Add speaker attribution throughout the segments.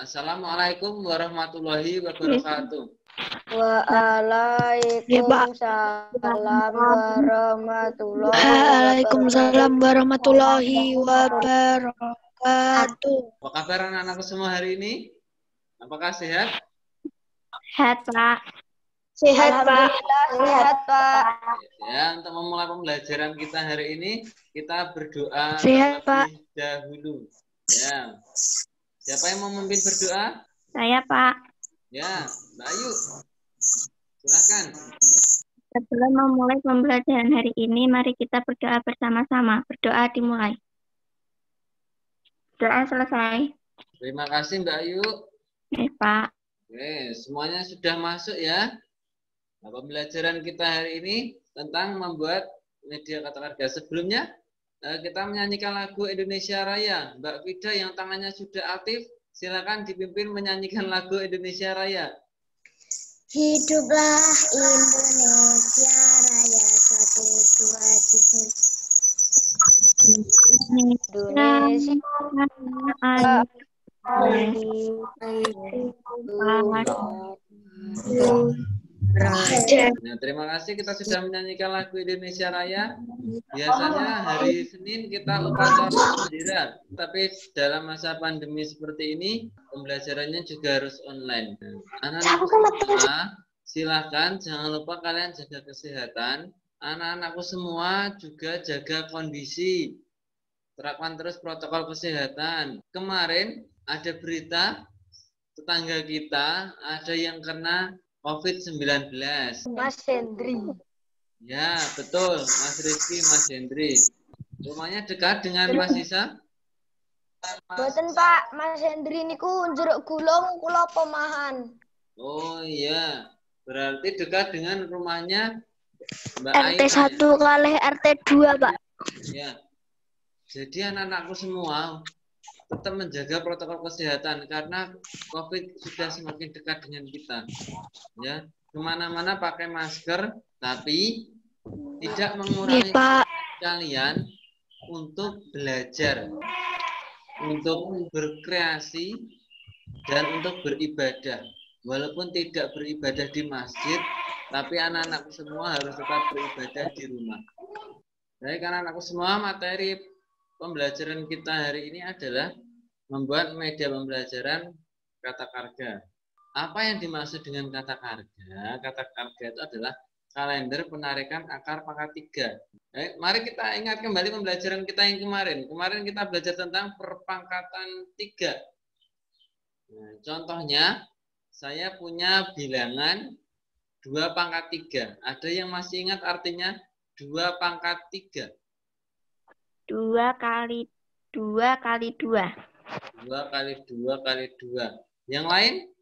Speaker 1: Assalamualaikum warahmatullahi wabarakatuh.
Speaker 2: Waalaikumsalam warahmatullahi
Speaker 3: Waalaikumsalam warahmatullahi wabarakatuh.
Speaker 1: Apa kabar anak-anakku semua hari ini? Apakah sehat?
Speaker 2: Sehat, Pak.
Speaker 3: Sehat, Pak.
Speaker 2: Sehat, Pak.
Speaker 1: Ya, untuk memulai pembelajaran kita hari ini, kita berdoa
Speaker 3: Sehat,
Speaker 1: terlebih dahulu. Ya. Siapa yang mau memimpin berdoa?
Speaker 2: Saya, Pak.
Speaker 1: Ya, Mbak Ayu. Silakan.
Speaker 2: Sebelum memulai pembelajaran hari ini, mari kita berdoa bersama-sama. Berdoa dimulai. Doa selesai.
Speaker 1: Terima kasih Mbak Ayu.
Speaker 2: Oke, Pak.
Speaker 1: Oke, semuanya sudah masuk ya. Nah, pembelajaran kita hari ini tentang membuat media kata kerja. Sebelumnya kita menyanyikan lagu Indonesia Raya. Mbak Vida yang tangannya sudah aktif, silakan dipimpin menyanyikan lagu Indonesia Raya.
Speaker 3: Hiduplah Indonesia Raya, 1, 2, 3.
Speaker 1: Nah, terima kasih kita sudah menyanyikan lagu Indonesia Raya. Biasanya hari Senin kita upacara bendera, tapi dalam masa pandemi seperti ini, pembelajarannya juga harus online. Anak-anakku semua, silakan jangan lupa kalian jaga kesehatan. Anak-anakku semua juga jaga kondisi. Terapkan terus protokol kesehatan. Kemarin ada berita tetangga kita ada yang kena COVID-19.
Speaker 3: Mas Hendri.
Speaker 1: Ya, betul. Mas Rizky, Mas Hendri. Rumahnya dekat dengan Mas Isa?
Speaker 3: Boten, Pak. Mas Hendri niku jeruk gulung kula Pemahan.
Speaker 1: Oh iya. Berarti dekat dengan rumahnya Mbak
Speaker 3: RT
Speaker 1: Aina.
Speaker 3: 1 kali RT 2, Pak.
Speaker 1: Ya. Jadi anak-anakku semua tetap menjaga protokol kesehatan karena COVID sudah semakin dekat dengan kita. Ya, kemana-mana pakai masker, tapi tidak mengurangi kalian untuk belajar, untuk berkreasi, dan untuk beribadah. Walaupun tidak beribadah di masjid, tapi anak-anakku semua harus tetap beribadah di rumah. Baik, anak-anakku semua, materi pembelajaran kita hari ini adalah membuat media pembelajaran kata karga. Apa yang dimaksud dengan kata karga? Kata karga itu adalah kalender penarikan akar pangkat 3. Baik, mari kita ingat kembali pembelajaran kita yang kemarin. Kemarin kita belajar tentang perpangkatan 3. Nah, contohnya, saya punya bilangan 2 pangkat 3. Ada yang masih ingat artinya 2 pangkat 3?
Speaker 2: 2 kali 2 kali 2.
Speaker 1: 2 kali 2 kali 2. Yang lain?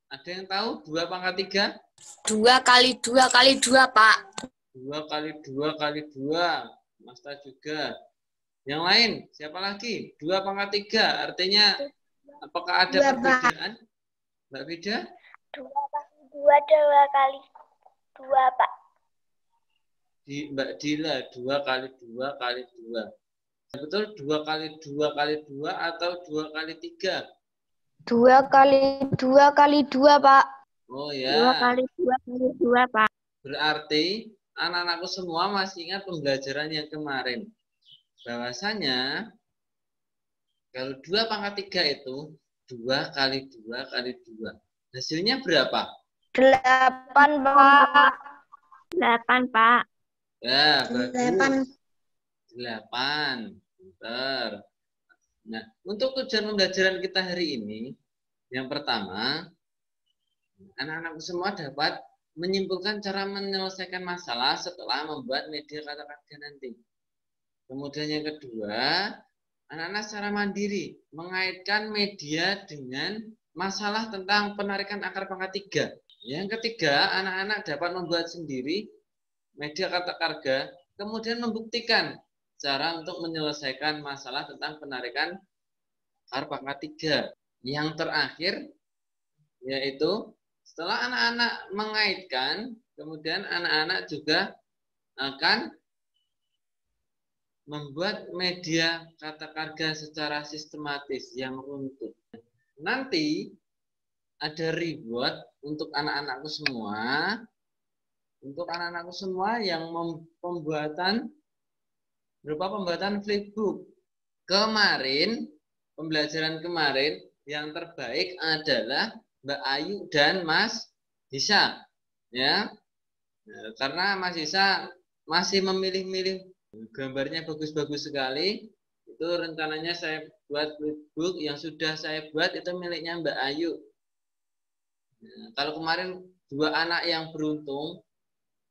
Speaker 1: Ada yang tahu 2 pangkat 3?
Speaker 3: 2 kali 2 kali 2, Pak.
Speaker 1: 2 kali 2 kali 2. Masta juga. Yang lain? Siapa lagi? 2 pangkat 3. Artinya apakah ada perbedaan? Mbak Vida?
Speaker 3: 2 kali 2, 2 kali 2, Pak.
Speaker 1: Mbak Dila, 2 kali 2 kali 2. Betul 2 kali 2 kali 2 atau 2 kali 3?
Speaker 3: 2 kali 2 kali 2, Pak.
Speaker 1: Oh ya.
Speaker 2: 2 kali 2 kali 2, Pak.
Speaker 1: Berarti anak-anakku semua masih ingat pembelajaran yang kemarin. Bahwasanya kalau 2 pangkat 3 itu 2 kali 2 kali 2. Hasilnya berapa?
Speaker 3: 8, Pak.
Speaker 2: 8, Pak.
Speaker 1: Ya, bagus.
Speaker 3: 8.
Speaker 1: 8. Pintar. Nah, untuk tujuan pembelajaran kita hari ini, yang pertama, anak-anakku semua dapat menyimpulkan cara menyelesaikan masalah setelah membuat media kata kerja nanti. Kemudian yang kedua, anak-anak secara mandiri mengaitkan media dengan masalah tentang penarikan akar pangkat 3. Yang ketiga, anak-anak dapat membuat sendiri media kata karga, kemudian membuktikan cara untuk menyelesaikan masalah tentang penarikan akar pangkat 3. Yang terakhir, yaitu setelah anak-anak mengaitkan, kemudian anak-anak juga akan membuat media kata karga secara sistematis yang runtut. nanti ada reward untuk anak-anakku semua. Untuk anak-anakku semua yang pembuatan flipbook. Kemarin, pembelajaran kemarin yang terbaik adalah Mbak Ayu dan Mas Hisa. Ya. Nah, karena Mas Hisa masih memilih-milih, gambarnya bagus-bagus sekali. Itu rencananya saya buat flipbook, yang sudah saya buat itu miliknya Mbak Ayu. Nah, kalau kemarin 2 anak yang beruntung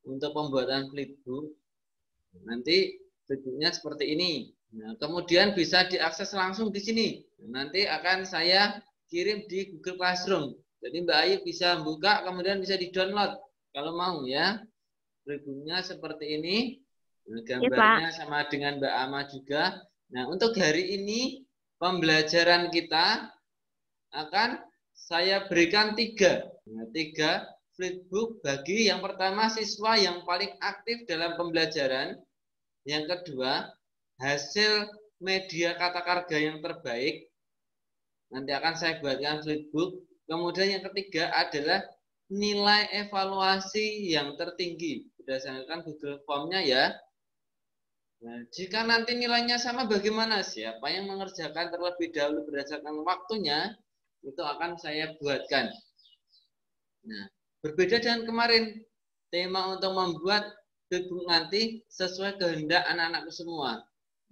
Speaker 1: untuk pembuatan flipbook, nanti flipbooknya seperti ini. Nah, kemudian bisa diakses langsung di sini. Nanti akan saya kirim di Google Classroom. Jadi Mbak Ayu bisa buka, kemudian bisa di-download kalau mau ya. Flipbooknya seperti ini. Nah, gambarnya sama dengan Mbak Ama juga. Nah, untuk hari ini pembelajaran kita akan saya berikan 3. Nah, 3 flipbook bagi yang pertama siswa yang paling aktif dalam pembelajaran. Yang kedua, hasil media kata karga yang terbaik. Nanti akan saya buatkan flipbook. Kemudian yang ketiga adalah nilai evaluasi yang tertinggi. Berdasarkan Google Form-nya ya. Nah, jika nanti nilainya sama, bagaimana? Siapa yang mengerjakan terlebih dahulu berdasarkan waktunya, itu akan saya buatkan. Nah, berbeda dengan kemarin, tema untuk membuat flipbook nanti sesuai kehendak anak-anakku semua.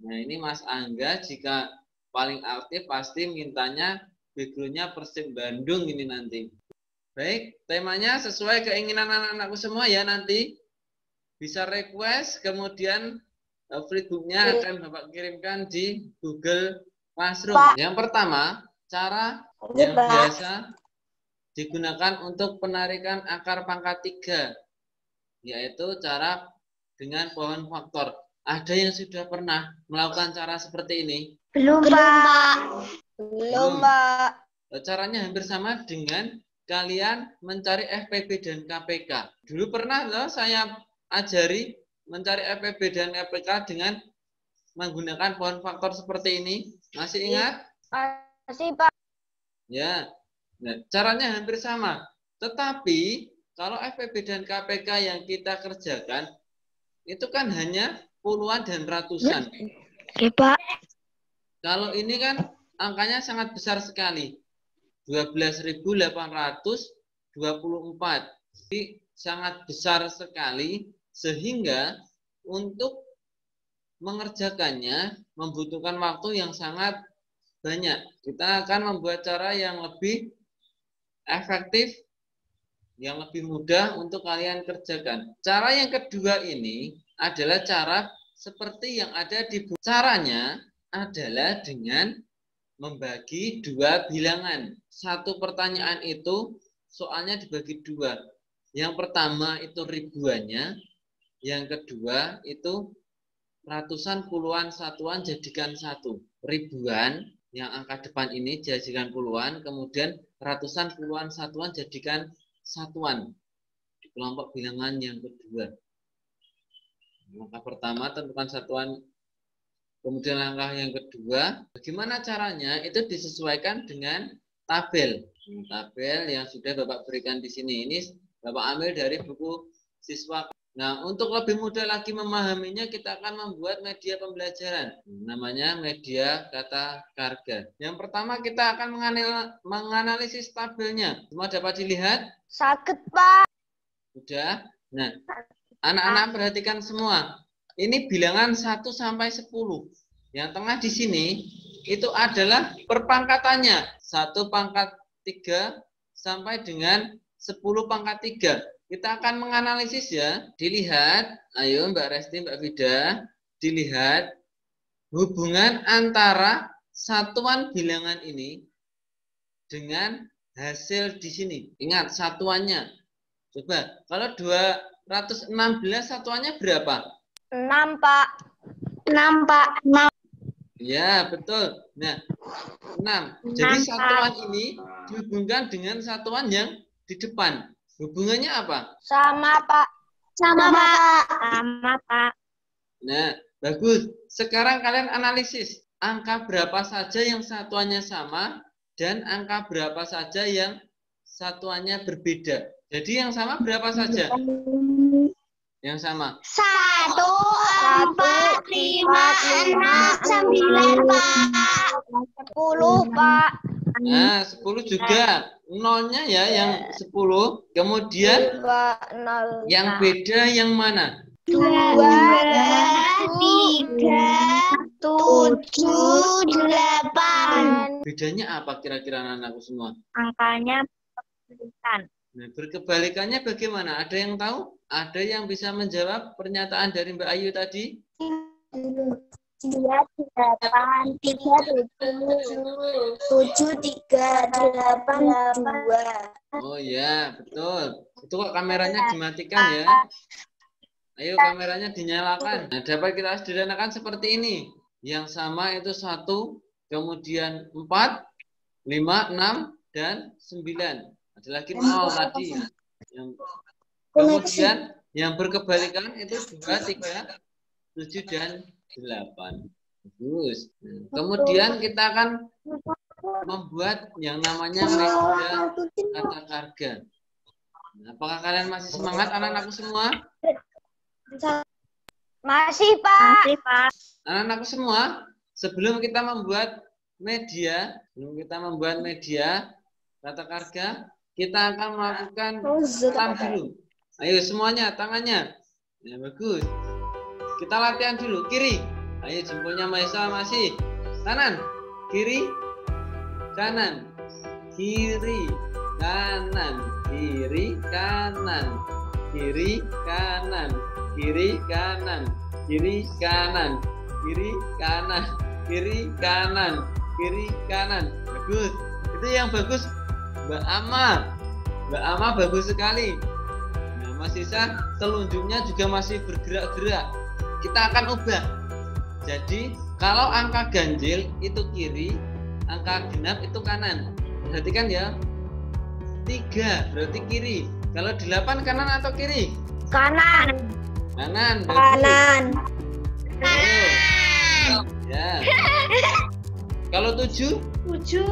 Speaker 1: Nah, ini Mas Angga jika paling aktif pasti mintanya background-nya Persib Bandung ini nanti. Baik, temanya sesuai keinginan anak-anakku semua ya nanti. Bisa request, kemudian flipbook-nya akan Bapak kirimkan di Google Classroom. Yang pertama, cara yang biasa digunakan untuk penarikan akar pangkat 3, yaitu cara dengan pohon faktor. Ada yang sudah pernah melakukan cara seperti ini?
Speaker 3: Belum, Pak. Belum, Pak.
Speaker 1: Caranya hampir sama dengan kalian mencari FPB dan KPK. Dulu pernah loh saya ajari mencari FPB dan KPK dengan menggunakan pohon faktor seperti ini. Masih ingat?
Speaker 3: Masih, Pak.
Speaker 1: Ya. Nah, caranya hampir sama. Tetapi kalau FPB dan KPK yang kita kerjakan itu kan hanya puluhan dan ratusan.
Speaker 3: Oke, Pak.
Speaker 1: Kalau ini kan angkanya sangat besar sekali. 12.824. Jadi sangat besar sekali sehingga untuk mengerjakannya membutuhkan waktu yang sangat banyak. Kita akan membuat cara yang lebih efektif, yang lebih mudah untuk kalian kerjakan. Cara yang kedua ini adalah cara seperti yang ada di buku. Caranya adalah dengan membagi 2 bilangan. Satu pertanyaan itu soalnya dibagi 2. Yang pertama itu ribuannya, yang kedua itu ratusan, puluhan, satuan jadikan 1. Ribuan yang angka depan ini jadikan puluhan, kemudian ratusan, puluhan, satuan jadikan satuan di kelompok bilangan yang kedua. Langkah pertama tentukan satuan, kemudian langkah yang kedua, bagaimana caranya? Itu disesuaikan dengan tabel. Tabel yang sudah Bapak berikan di sini. Ini Bapak ambil dari buku siswa. Nah, untuk lebih mudah lagi memahaminya, kita akan membuat media pembelajaran. Namanya media kata karga. Yang pertama kita akan menganalisis tabelnya. Semua dapat dilihat?
Speaker 3: Sakit, Pak.
Speaker 1: Sudah. Nah, anak-anak perhatikan semua. Ini bilangan 1 sampai 10. Yang tengah di sini itu adalah perpangkatannya. 1 pangkat 3 sampai dengan 10 pangkat 3. Kita akan menganalisis ya. Dilihat, ayo Mbak Resti, Mbak Vida, dilihat hubungan antara satuan bilangan ini dengan hasil di sini. Ingat satuannya. Coba, kalau 216 satuannya berapa?
Speaker 3: 6, Pak. 6, Pak. 6.
Speaker 1: Ya, betul. Nah, 6. Jadi satuan ini dihubungkan dengan satuan yang di depan. Hubungannya apa?
Speaker 3: Sama, Pak. Sama, Pak.
Speaker 2: Sama, Pak.
Speaker 1: Nah, bagus. Sekarang kalian analisis. Angka berapa saja yang satuannya sama dan angka berapa saja yang satuannya berbeda. Jadi yang sama berapa saja? Yang sama.
Speaker 3: 1, 4, 5, 6, 9, Pak. 10, Pak.
Speaker 1: Nah, 10 juga. Nolnya ya yang 10. Kemudian
Speaker 3: 2, 0.
Speaker 1: yang beda yang mana?
Speaker 3: 2, 3, 7, 8.
Speaker 1: Bedanya apa kira-kira anak-anakku semua?
Speaker 2: Angkanya berkebalikan.
Speaker 1: Nah, berkebalikannya bagaimana? Ada yang tahu? Ada yang bisa menjawab pernyataan dari Mbak Ayu tadi?
Speaker 2: 2, 8, 3, 7, 3, 8, 2.
Speaker 1: Oh ya, betul. Itu kok kameranya dimatikan ya? Ayo kameranya dinyalakan. Nah, dapat kita sederhanakan seperti ini. Yang sama itu 1, kemudian 4, 5, 6, dan 9. Ada lagi 0 tadi. Kemudian yang berkebalikan itu 2, 3, 7, dan 8. Bagus. Kemudian kita akan membuat yang namanya media kata karga. Nah, apakah kalian masih semangat anak-anakku semua?
Speaker 3: Masih, Pak.
Speaker 2: Masih, Pak.
Speaker 1: Anak-anakku semua, sebelum kita membuat media kata karga, kita akan melakukan salam dulu. Ayo semuanya, tangannya. Ya, bagus. Kita latihan dulu. Kiri. Ayo jempolnya Maisa masih. Kanan. Kiri. Kanan. Kiri. Kanan. Kiri. Kanan. Kiri. Kanan. Kiri. Kanan. Kiri. Kanan. Kiri. Kanan. Kiri. Kanan. Kiri. Kanan. Bagus. Itu yang bagus Mbak Ama. Mbak Ama bagus sekali. Nah, Mas Isa, telunjuknya juga masih bergerak-gerak. Kita akan ubah. Jadi, kalau angka ganjil itu kiri, angka genap itu kanan. Perhatikan ya. 3 berarti kiri. Kalau 8 kanan atau kiri?
Speaker 3: Kanan.
Speaker 1: Kanan.
Speaker 3: Kanan.
Speaker 1: Betul. Ya. Kalau 7?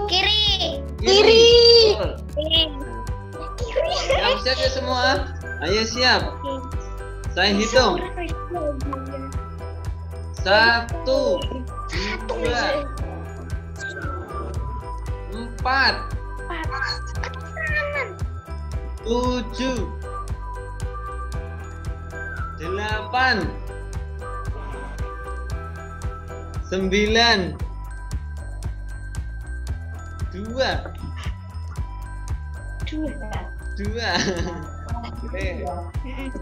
Speaker 3: Kiri.
Speaker 1: Kiri. Betul.
Speaker 2: Kiri.
Speaker 1: Siap ya semua? Ayo siap. Saya hitung. 1, 2, 4, 7, 8, 9, 2,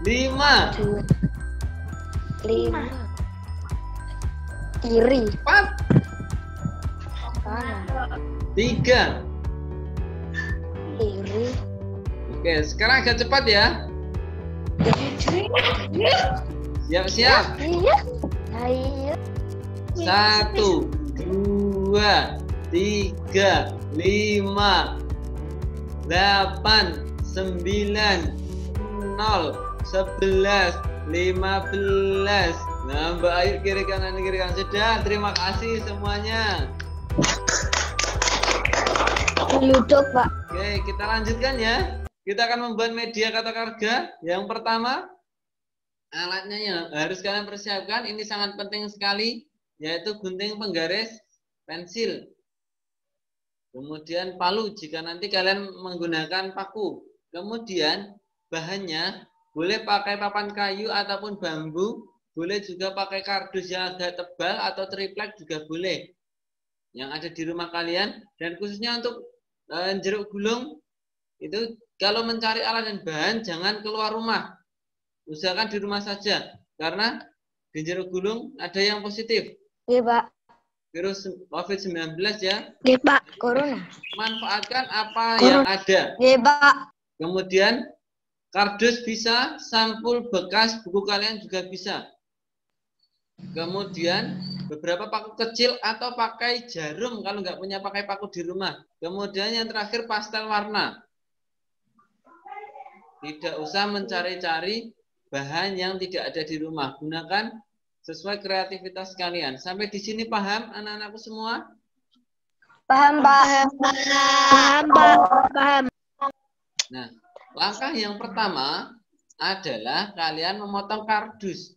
Speaker 1: 5,
Speaker 3: 5. Kiri.
Speaker 1: 4,
Speaker 3: Kanan.
Speaker 1: 3.
Speaker 3: Kiri.
Speaker 1: Oke, sekarang agak cepat ya. Siap-siap.
Speaker 3: Iya. Ayo.
Speaker 1: 1, 2, 3, 5, 8, 9, 0, 11, 15. Nah, Mbak Ayu kiri kanan sudah. Terima kasih semuanya.
Speaker 3: Duduk, Pak.
Speaker 1: Oke, kita lanjutkan ya. Kita akan membuat media kata karga. Yang pertama, alatnya yang harus kalian persiapkan. Ini sangat penting sekali, yaitu gunting penggaris, pensil. Kemudian palu jika nanti kalian menggunakan paku. Kemudian bahannya boleh pakai papan kayu ataupun bambu. Boleh juga pakai kardus yang agak tebal atau triplek juga boleh. Yang ada di rumah kalian. Dan khususnya untuk jeruk gulung, itu kalau mencari alat dan bahan jangan keluar rumah. Usahakan di rumah saja. Karena di jeruk gulung ada yang positif.
Speaker 3: Iya, Pak.
Speaker 1: Virus COVID-19 ya.
Speaker 3: Iya, Pak. Corona.
Speaker 1: Manfaatkan apa yang ada.
Speaker 3: Iya, Pak.
Speaker 1: Kemudian kardus bisa, sampul bekas buku kalian juga bisa. Kemudian beberapa paku kecil atau pakai jarum kalau nggak punya pakai paku di rumah. Kemudian yang terakhir pastel warna. Tidak usah mencari-cari bahan yang tidak ada di rumah. Gunakan sesuai kreativitas kalian. Sampai di sini paham anak-anakku semua?
Speaker 3: Paham, Pak. Paham, Pak. Paham.
Speaker 1: Nah, langkah yang pertama adalah kalian memotong kardus.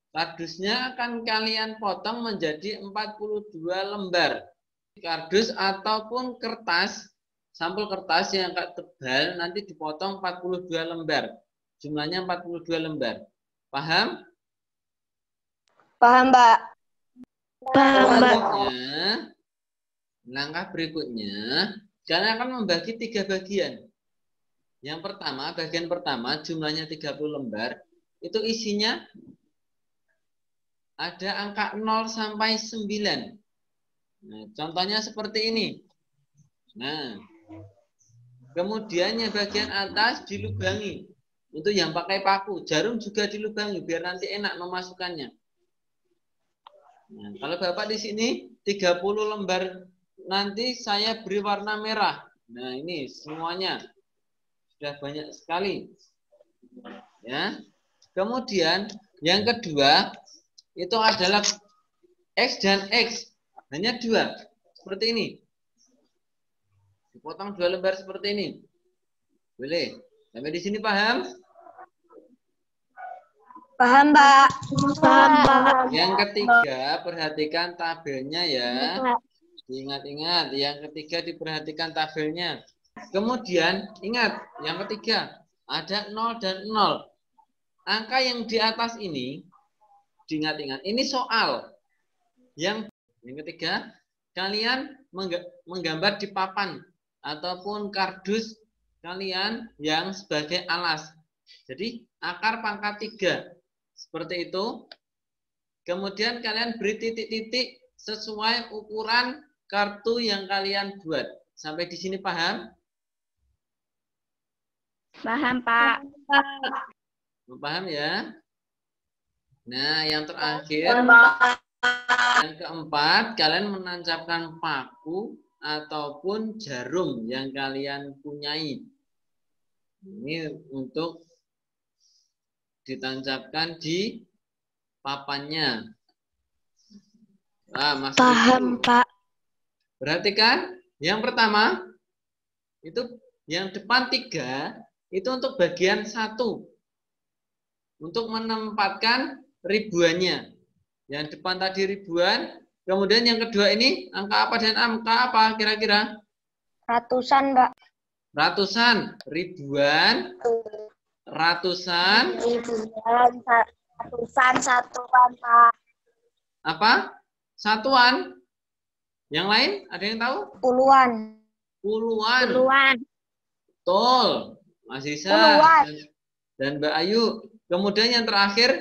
Speaker 1: Kardusnya akan kalian potong menjadi 42 lembar. Kardus ataupun kertas, sampul kertas yang agak tebal nanti dipotong 42 lembar. Jumlahnya 42 lembar. Paham?
Speaker 3: Paham, Pak. Paham, Pak.
Speaker 1: Langkah berikutnya, kalian akan membagi 3 bagian. Yang pertama, bagian pertama jumlahnya 30 lembar. Itu isinya ada angka 0 sampai 9. Nah, contohnya seperti ini. Nah, kemudian yang bagian atas dilubangi. Itu yang pakai paku. Jarum juga dilubangi biar nanti enak memasukkannya. Nah, kalau Bapak di sini 30 lembar nanti saya beri warna merah. Nah, ini semuanya sudah banyak sekali. Ya. Kemudian yang kedua itu adalah X dan X. Hanya 2. Seperti ini. Dipotong 2 lembar seperti ini. Boleh. Sampai di sini paham?
Speaker 3: Paham, Pak. Paham, Pak.
Speaker 1: Yang ketiga, perhatikan tabelnya ya. Ingat-ingat, yang ketiga diperhatikan tabelnya. Kemudian, ingat, yang ketiga, ada 0 dan 0. Angka yang di atas ini, diingat-ingat, ini soal. Yang ketiga, kalian menggambar di papan ataupun kardus kalian yang sebagai alas. Jadi, akar pangkat 3. Seperti itu. Kemudian kalian beri titik-titik sesuai ukuran kartu yang kalian buat. Sampai di sini paham?
Speaker 2: Paham, Pak.
Speaker 1: Paham ya? Nah, yang terakhir, yang keempat, kalian menancapkan paku ataupun jarum yang kalian punyai. Ini untuk ditancapkan di papannya. Nah,
Speaker 3: Paham, Pak.
Speaker 1: Perhatikan, yang pertama, itu yang depan 3, itu untuk bagian 1. Untuk menempatkan ribuannya. Yang depan tadi ribuan, kemudian yang kedua ini angka apa dan angka apa kira-kira?
Speaker 3: Ratusan, Pak.
Speaker 1: Ratusan, ribuan, ratusan,
Speaker 3: ratusan, satuan, Pak.
Speaker 1: apa? Satuan. Yang lain ada yang tahu?
Speaker 3: Puluhan.
Speaker 1: Puluhan.
Speaker 2: Puluhan.
Speaker 1: Betul. Mas Isa dan Mbak Ayu. Kemudian yang terakhir,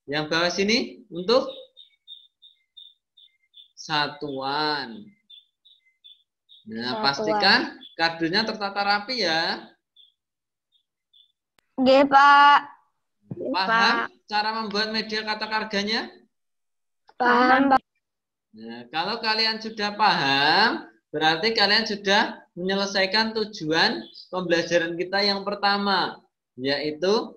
Speaker 1: yang bawah sini untuk satuan. Nah, pastikan kardusnya tertata rapi ya.
Speaker 3: Nggih, Pak.
Speaker 1: Paham cara membuat media kata karganya?
Speaker 3: Paham, Pak.
Speaker 1: Nah, kalau kalian sudah paham, berarti kalian sudah menyelesaikan tujuan pembelajaran kita yang pertama, yaitu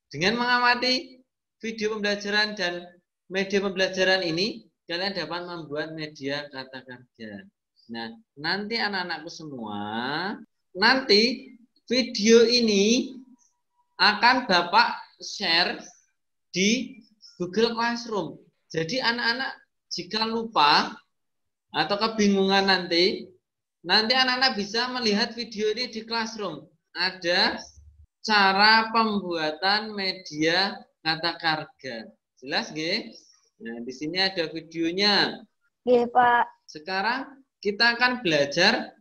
Speaker 1: dengan mengamati video pembelajaran dan media pembelajaran ini, kalian dapat membuat media kata kerja. Nah, nanti anak-anakku semua, nanti video ini akan Bapak share di Google Classroom. Jadi anak-anak jika lupa atau kebingungan nanti anak-anak bisa melihat video ini di Classroom. Ada cara pembuatan media kata karga. Jelas nggih? Nah, di sini ada videonya.
Speaker 3: Nggih, Pak.
Speaker 1: Sekarang kita akan belajar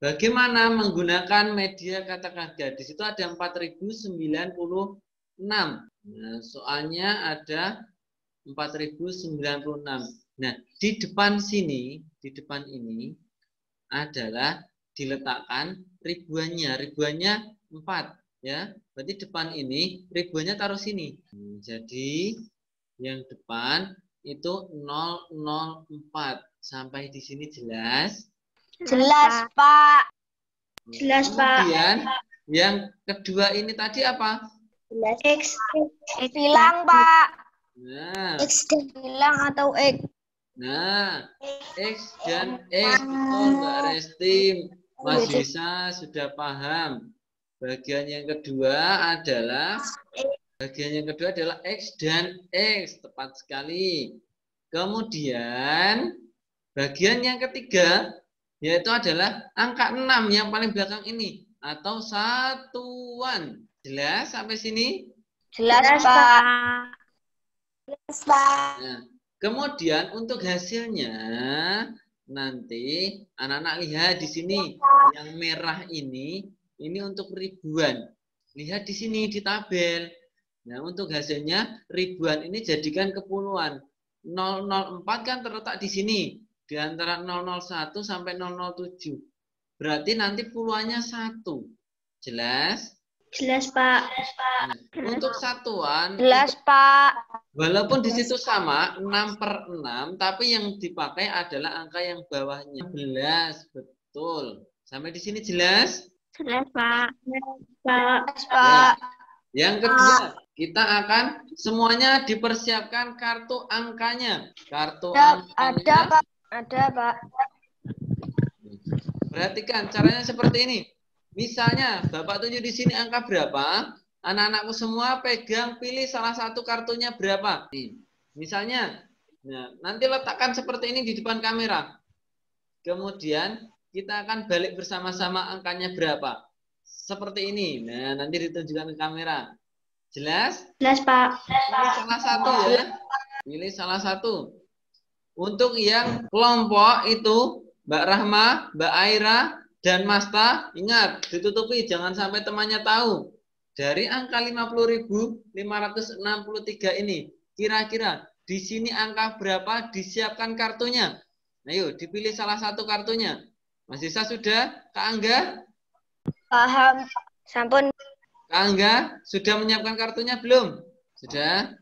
Speaker 1: bagaimana menggunakan media kata karga. Di situ ada 4096. Nah, soalnya ada 4096. Nah, di depan sini, di depan ini adalah diletakkan ribuannya. Ribuannya 4 ya. Berarti depan ini ribuannya taruh sini. Jadi yang depan itu 004. Sampai di sini jelas?
Speaker 3: Jelas, Pak. Jelas, Pak.
Speaker 1: Kemudian yang kedua ini tadi apa?
Speaker 3: X hilang, Pak.
Speaker 1: Nah,
Speaker 3: X hilang atau X.
Speaker 1: Nah, X dan X. Betul, Mbak Resti. Mas Bisa sudah paham. Bagian yang kedua adalah X dan X. Tepat sekali. Kemudian, bagian yang ketiga, yaitu adalah angka 6 yang paling belakang ini. Atau satuan. Jelas sampai sini?
Speaker 3: Jelas, Pak. Jelas, Pak.
Speaker 1: Nah, kemudian untuk hasilnya nanti anak-anak lihat di sini yang merah ini untuk ribuan. Lihat di sini di tabel. Nah, untuk hasilnya ribuan ini jadikan kepuluhan. 004 kan terletak di sini di antara 001 sampai 007. Berarti nanti puluhannya 1. Jelas?
Speaker 2: Jelas, Pak.
Speaker 1: Nah, untuk satuan
Speaker 3: Jelas, Pak.
Speaker 1: walaupun di situ sama 6/6, tapi yang dipakai adalah angka yang bawahnya 11. Betul. Sampai di sini jelas?
Speaker 2: Jelas, Pak.
Speaker 3: Jelas, Pak.
Speaker 1: Yang kedua, kita akan semuanya dipersiapkan kartu angkanya. Kartu
Speaker 3: Ada,
Speaker 1: angkanya.
Speaker 3: Pak. Ada, Pak.
Speaker 1: Perhatikan caranya seperti ini. Misalnya, Bapak tunjuk di sini angka berapa? Anak-anakku semua pegang, pilih salah satu kartunya berapa. Misalnya, nah, nanti letakkan seperti ini di depan kamera. Kemudian, kita akan balik bersama-sama angkanya berapa. Seperti ini. Nah, nanti ditunjukkan ke kamera. Jelas?
Speaker 2: Jelas, Pak.
Speaker 1: Pilih salah satu ya. Pilih salah satu. Untuk yang kelompok itu, Mbak Rahma, Mbak Aira, dan Mas Ta, ingat, ditutupi. Jangan sampai temannya tahu. Dari angka 50.563 ini, kira-kira di sini angka berapa disiapkan kartunya? Ayo, dipilih salah satu kartunya. Mas Isa sudah? Kak Angga?
Speaker 3: Paham. Sampun.
Speaker 1: Kak Angga, sudah menyiapkan kartunya belum? Sudah?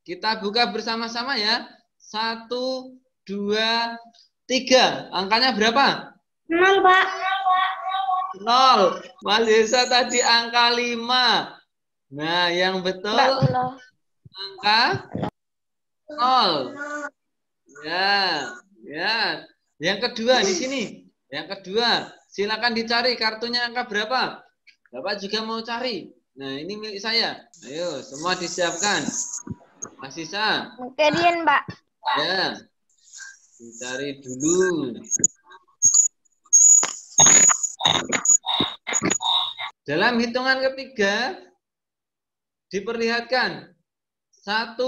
Speaker 1: Kita buka bersama-sama ya. 1, 2, 3. Angkanya berapa?
Speaker 2: 0, Pak.
Speaker 1: 0. Mas Isa tadi angka 5. Nah, yang betul angka 0. Ya, ya. Yang kedua di sini. Yang kedua, silakan dicari kartunya angka berapa. Bapak juga mau cari. Nah, ini milik saya. Ayo, semua disiapkan. Mas Isa.
Speaker 3: Oke, Dian, Pak.
Speaker 1: Ya. Dicari dulu. Dalam hitungan ketiga, diperlihatkan. 1,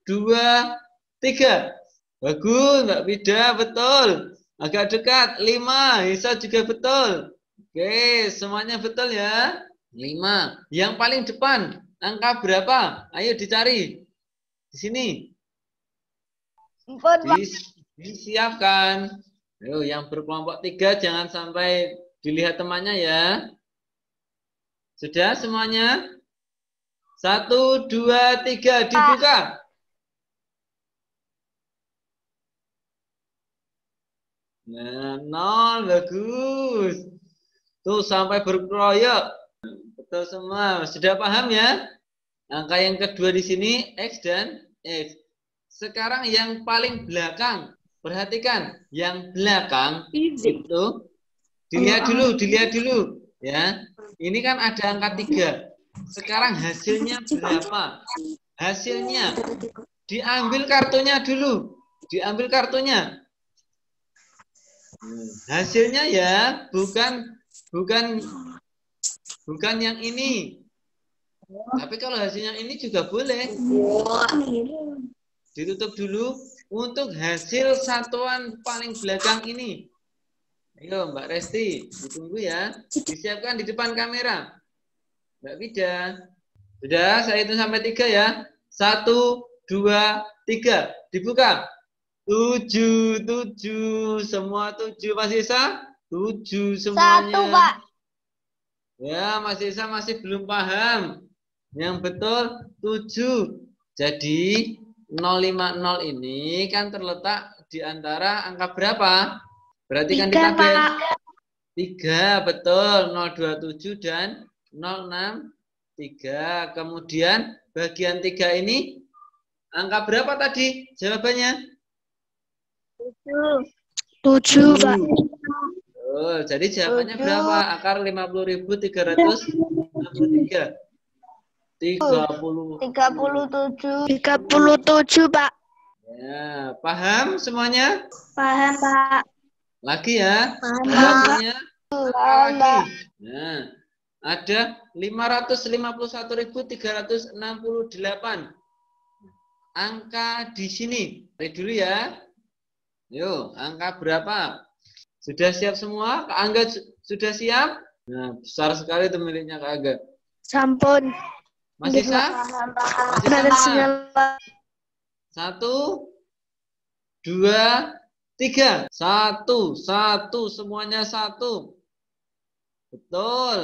Speaker 1: 2, 3. Bagus, Mbak Bida, betul. Agak dekat, 5. Isa juga betul. Oke, semuanya betul ya. 5. Yang paling depan, angka berapa? Ayo dicari. Di sini. Disiapkan. Ayo, yang berkelompok 3 jangan sampai dilihat temannya ya. Sudah semuanya? 1, 2, 3, dibuka. Nah, 0, bagus. Tuh sampai berkeroyok. Betul semua. Sudah paham ya? Angka yang kedua di sini X dan X. Sekarang yang paling belakang. Perhatikan, yang belakang itu dilihat dulu, ya. Ini kan ada angka 3. Sekarang hasilnya berapa? Hasilnya diambil kartunya dulu. Diambil kartunya. Hasilnya ya, bukan yang ini. Tapi kalau hasilnya ini juga boleh. Ditutup dulu untuk hasil satuan paling belakang ini. Ayo Mbak Resti, ditunggu ya. Disiapkan di depan kamera. Mbak Vida. Sudah, saya hitung sampai 3 ya. 1, 2, 3. Dibuka. 7, 7. Semua 7. Mas Isa? 7 semuanya.
Speaker 3: 1, Pak.
Speaker 1: Ya, Mas Isa masih belum paham. Yang betul 7. Jadi 050 ini kan terletak di antara angka berapa? Perhatikan 3, di tabel. 3, betul. 027 dan 063. Kemudian bagian 3 ini angka berapa tadi? Jawabannya?
Speaker 2: 7, Pak.
Speaker 1: Oh, jadi jawabannya berapa? Akar 50.363.
Speaker 3: 37.
Speaker 2: 37, Pak.
Speaker 1: Ya, paham semuanya?
Speaker 2: Paham, Pak.
Speaker 1: Lagi ya.
Speaker 2: Paham.
Speaker 1: Jawabannya
Speaker 3: Paham,
Speaker 1: lagi.
Speaker 3: Pak.
Speaker 1: Nah, ada 551.368 angka di sini. Lihat dulu ya. Yuk, angka berapa? Sudah siap semua? Kak Angga sudah siap? Nah, besar sekali itu miliknya Kak Angga.
Speaker 2: Sampun.
Speaker 1: Masih sah? Masih sama? 1, 2, 3. 1, semuanya 1. Betul.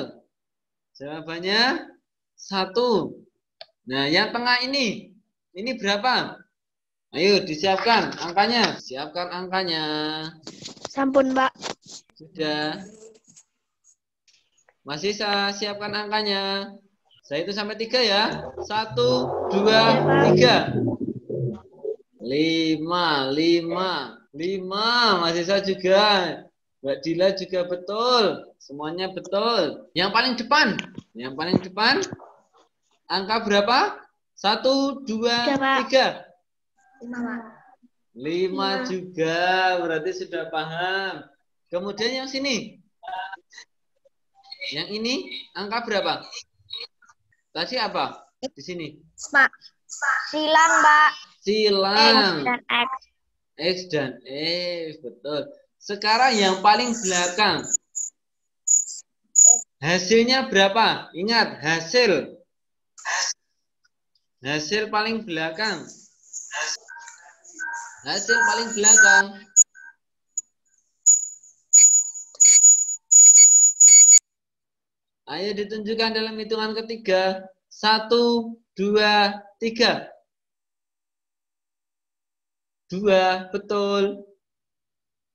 Speaker 1: Jawabannya 1. Nah, yang tengah ini berapa? Ayo disiapkan angkanya. Siapkan angkanya.
Speaker 2: Sampun, Pak.
Speaker 1: Sudah. Masih saya siapkan angkanya. Saya itu sampai 3 ya. 1, 2, 3. 5. Masih saya juga. Mbak Dila juga betul. Semuanya betul. Yang paling depan. Angka berapa? 1, 2, 3. 5 juga. Berarti sudah paham. Kemudian yang sini. Yang ini angka berapa? Tadi apa? Di sini.
Speaker 3: Silang, Pak.
Speaker 1: Silang.
Speaker 2: X.
Speaker 1: X dan X. Betul. Sekarang yang paling belakang. Hasilnya berapa? Ingat, hasil paling belakang. Hasil paling belakang. Ayo ditunjukkan dalam hitungan ketiga. 1, 2, 3. 2, betul.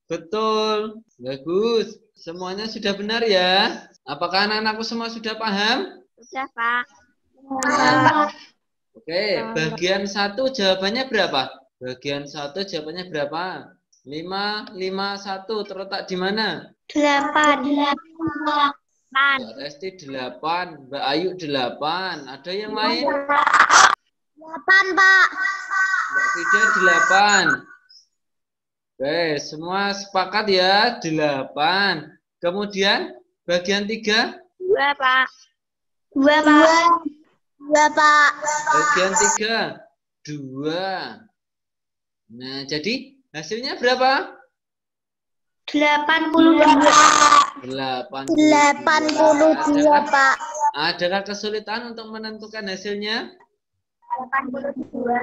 Speaker 1: Betul. Bagus. Semuanya sudah benar ya? Apakah anak-anakku semua sudah paham?
Speaker 2: Sudah, Pak.
Speaker 1: Oke, bagian 1 jawabannya berapa? Bagian 1 jawabannya berapa? 5, 5, 1. Terletak di mana?
Speaker 2: 8.
Speaker 1: Mbak Resti 8, Mbak Ayu 8. Ada yang lain?
Speaker 3: 8, Pak.
Speaker 1: Mbak Fida 8. Oke, semua sepakat ya 8. Kemudian bagian 3?
Speaker 2: 2, Pak. 2, Pak.
Speaker 3: 2, Pak.
Speaker 1: Bagian 3? 2. Nah, jadi hasilnya berapa?
Speaker 2: 82.
Speaker 3: 82, Pak.
Speaker 1: Adakah kesulitan untuk menentukan hasilnya?
Speaker 2: 82.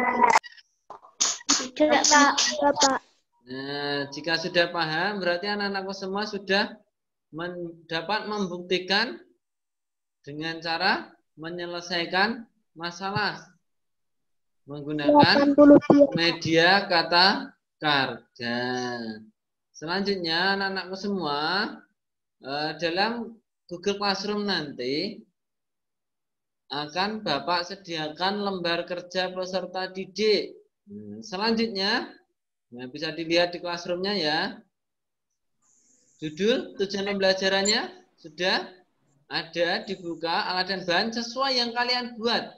Speaker 2: Tidak, Pak.
Speaker 1: Nah, jika sudah paham, berarti anak-anakku semua sudah dapat membuktikan dengan cara menyelesaikan masalah menggunakan media kata karga. Selanjutnya, anak-anakku semua dalam Google Classroom nanti akan Bapak sediakan lembar kerja peserta didik. Selanjutnya, bisa dilihat di Classroom-nya ya. Judul tujuan pembelajarannya sudah ada, dibuka alat dan bahan sesuai yang kalian buat,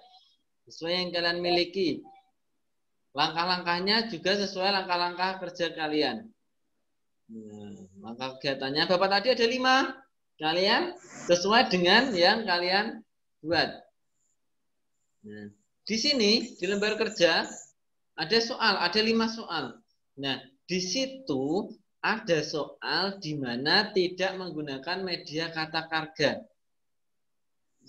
Speaker 1: sesuai yang kalian miliki. Langkah-langkahnya juga sesuai langkah-langkah kerja kalian. Langkah kegiatannya Bapak tadi ada 5. Kalian sesuai dengan yang kalian buat. Nah, di sini di lembar kerja ada soal, ada 5 soal. Nah, di situ ada soal di mana tidak menggunakan media kata karga.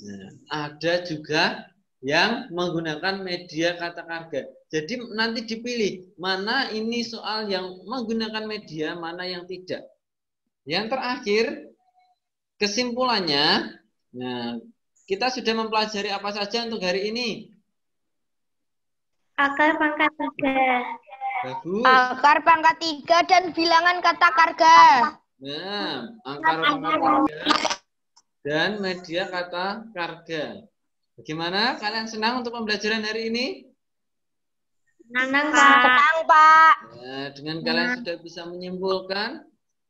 Speaker 1: Nah, ada juga yang menggunakan media kata karga. Jadi nanti dipilih mana ini soal yang menggunakan media, mana yang tidak. Yang terakhir, kesimpulannya, nah, kita sudah mempelajari apa saja untuk hari ini?
Speaker 2: Akar pangkat 3.
Speaker 1: Bagus.
Speaker 3: Akar pangkat 3 dan bilangan kata karga.
Speaker 1: Nah, akar pangkat 3 dan media kata karga. Bagaimana? Kalian senang untuk pembelajaran hari ini?
Speaker 2: Senang, Pak.
Speaker 3: Senang, Pak.
Speaker 1: Ya, dengan kalian sudah bisa menyimpulkan,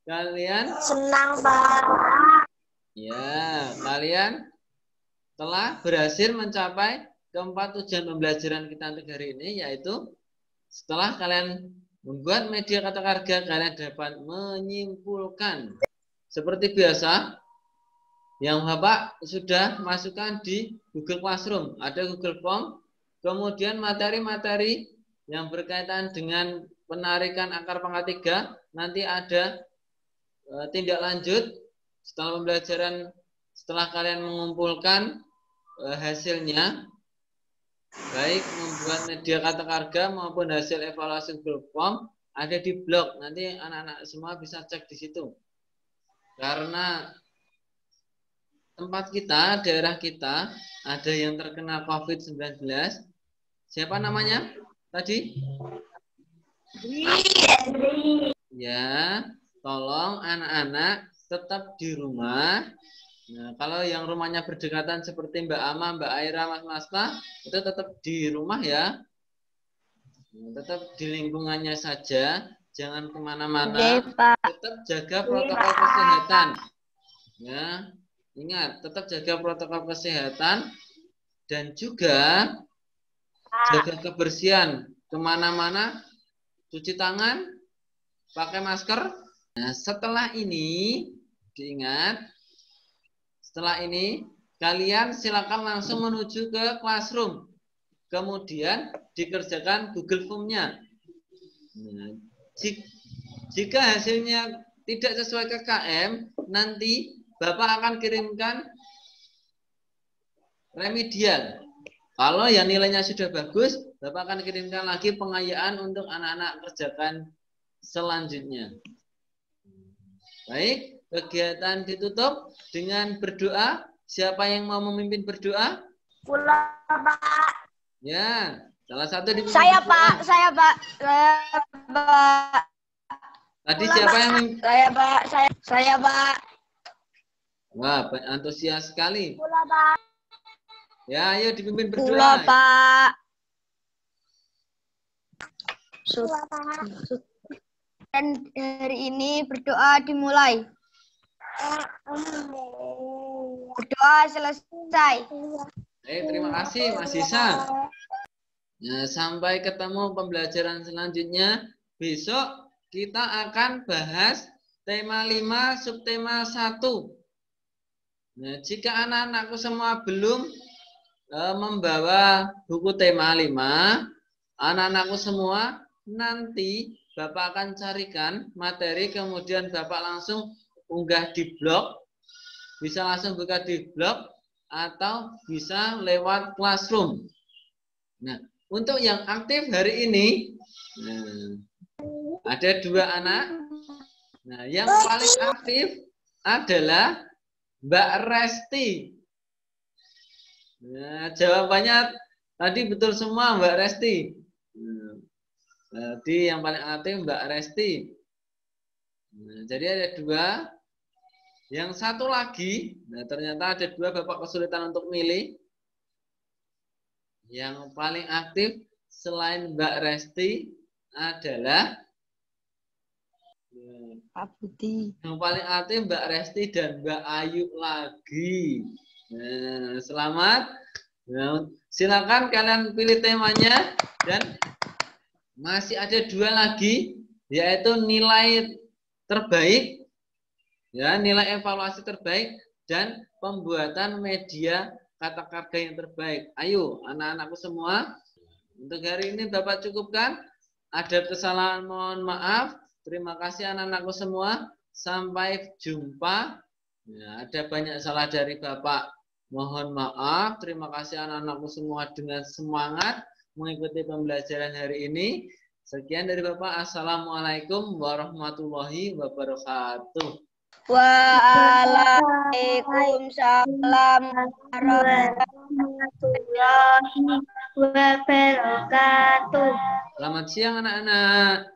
Speaker 1: kalian
Speaker 3: Senang, Pak.
Speaker 1: ya, kalian telah berhasil mencapai keempat tujuan pembelajaran kita untuk hari ini, yaitu setelah kalian membuat media kata kerja, kalian dapat menyimpulkan. Seperti biasa, yang Bapak sudah masukkan di Google Classroom, ada Google Form, kemudian materi-materi yang berkaitan dengan penarikan akar pangkat 3, nanti ada tindak lanjut setelah pembelajaran, setelah kalian mengumpulkan hasilnya, baik membuat media kata kerja maupun hasil evaluasi Google Form, ada di blog. Nanti anak-anak semua bisa cek di situ. Karena tempat kita, daerah kita, ada yang terkena COVID-19. Siapa namanya tadi? Ya, tolong anak-anak tetap di rumah. Nah, kalau yang rumahnya berdekatan seperti Mbak Ama, Mbak Aira, Mas Masta, itu tetap di rumah ya. Nah, tetap di lingkungannya saja, jangan kemana-mana. Tetap jaga protokol kesehatan. Ya, ingat, tetap jaga protokol kesehatan dan juga jaga kebersihan. Kemana-mana, cuci tangan, pakai masker. Nah, setelah ini, diingat, setelah ini kalian silakan langsung menuju ke classroom. Kemudian dikerjakan Google Form-nya. Nah, jika hasilnya tidak sesuai KKM, nanti Bapak akan kirimkan remedial. Kalau yang nilainya sudah bagus, Bapak akan kirimkan lagi pengayaan untuk anak-anak kerjakan selanjutnya. Baik, kegiatan ditutup dengan berdoa. Siapa yang mau memimpin berdoa?
Speaker 3: Pak.
Speaker 1: Ya, salah satu dipimpin
Speaker 3: Saya,
Speaker 1: berdoa.
Speaker 3: Pak. Saya, Pak.
Speaker 1: Tadi siapa yang memimpin?
Speaker 3: Saya, Pak. Saya, Pak.
Speaker 1: Wah, antusias sekali.
Speaker 3: Pak.
Speaker 1: Ya, ayo dipimpin
Speaker 3: Pula,
Speaker 1: berdoa.
Speaker 3: Pak. Dan hari ini berdoa dimulai. Berdoa selesai.
Speaker 1: Terima kasih Mas Isa. Ya, sampai ketemu pembelajaran selanjutnya. Besok kita akan bahas tema 5 subtema 1. Nah, jika anak-anakku semua belum membawa buku tema 5, anak-anakku semua nanti Bapak akan carikan materi, kemudian Bapak langsung unggah di blog, bisa langsung buka di blog atau bisa lewat classroom. Nah, untuk yang aktif hari ini, ada 2 anak. Nah, yang paling aktif adalah Mbak Resti. Nah, jawabannya tadi betul semua Mbak Resti. Tadi yang paling aktif Mbak Resti. Nah, jadi ada 2. Yang satu lagi, nah ternyata ada 2 Bapak kesulitan untuk milih. Yang paling aktif selain Mbak Resti adalah
Speaker 3: Pak Budi.
Speaker 1: Yang paling aktif Mbak Resti dan Mbak Ayu lagi. Nah, selamat. Nah, silakan kalian pilih temanya dan masih ada 2 lagi, yaitu nilai terbaik, ya, nilai evaluasi terbaik dan pembuatan media kata kerja yang terbaik. Ayo, anak-anakku semua. Untuk hari ini Bapak cukupkan. Ada kesalahan mohon maaf. Terima kasih anak-anakku semua. Sampai jumpa. Ya, ada banyak salah dari Bapak. Mohon maaf. Terima kasih anak-anakku semua dengan semangat mengikuti pembelajaran hari ini. Sekian dari Bapak. Assalamualaikum warahmatullahi wabarakatuh.
Speaker 3: Waalaikumsalam warahmatullahi wabarakatuh.
Speaker 1: Selamat siang anak-anak.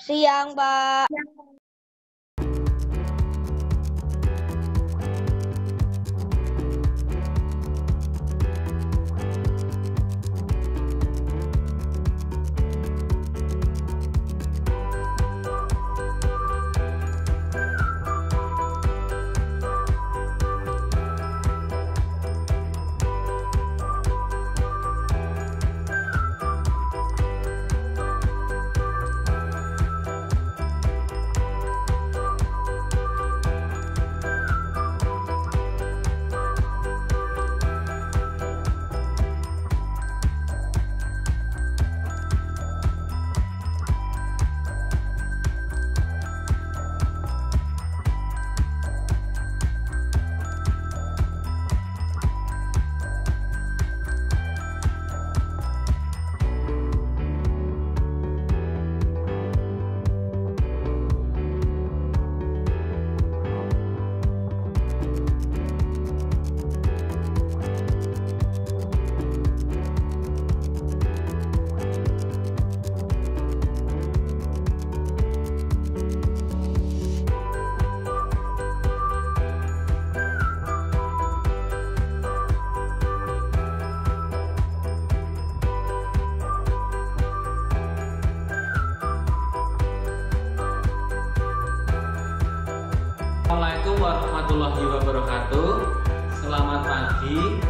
Speaker 3: Siang, Pak.
Speaker 4: warahmatullahi wabarakatuh. Selamat pagi.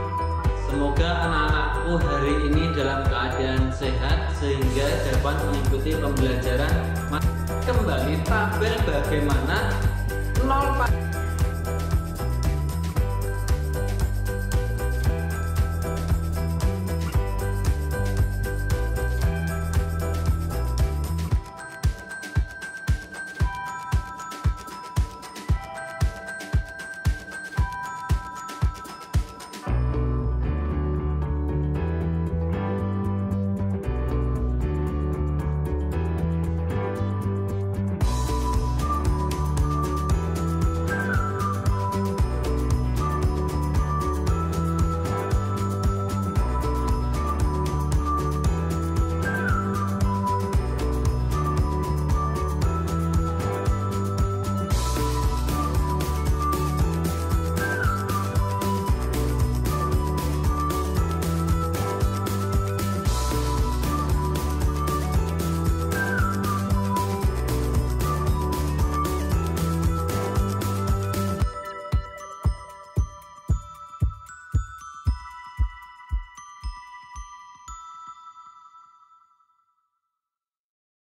Speaker 4: Semoga anak-anakku hari ini dalam keadaan sehat sehingga dapat mengikuti pembelajaran. Kembali tabel bagaimana 0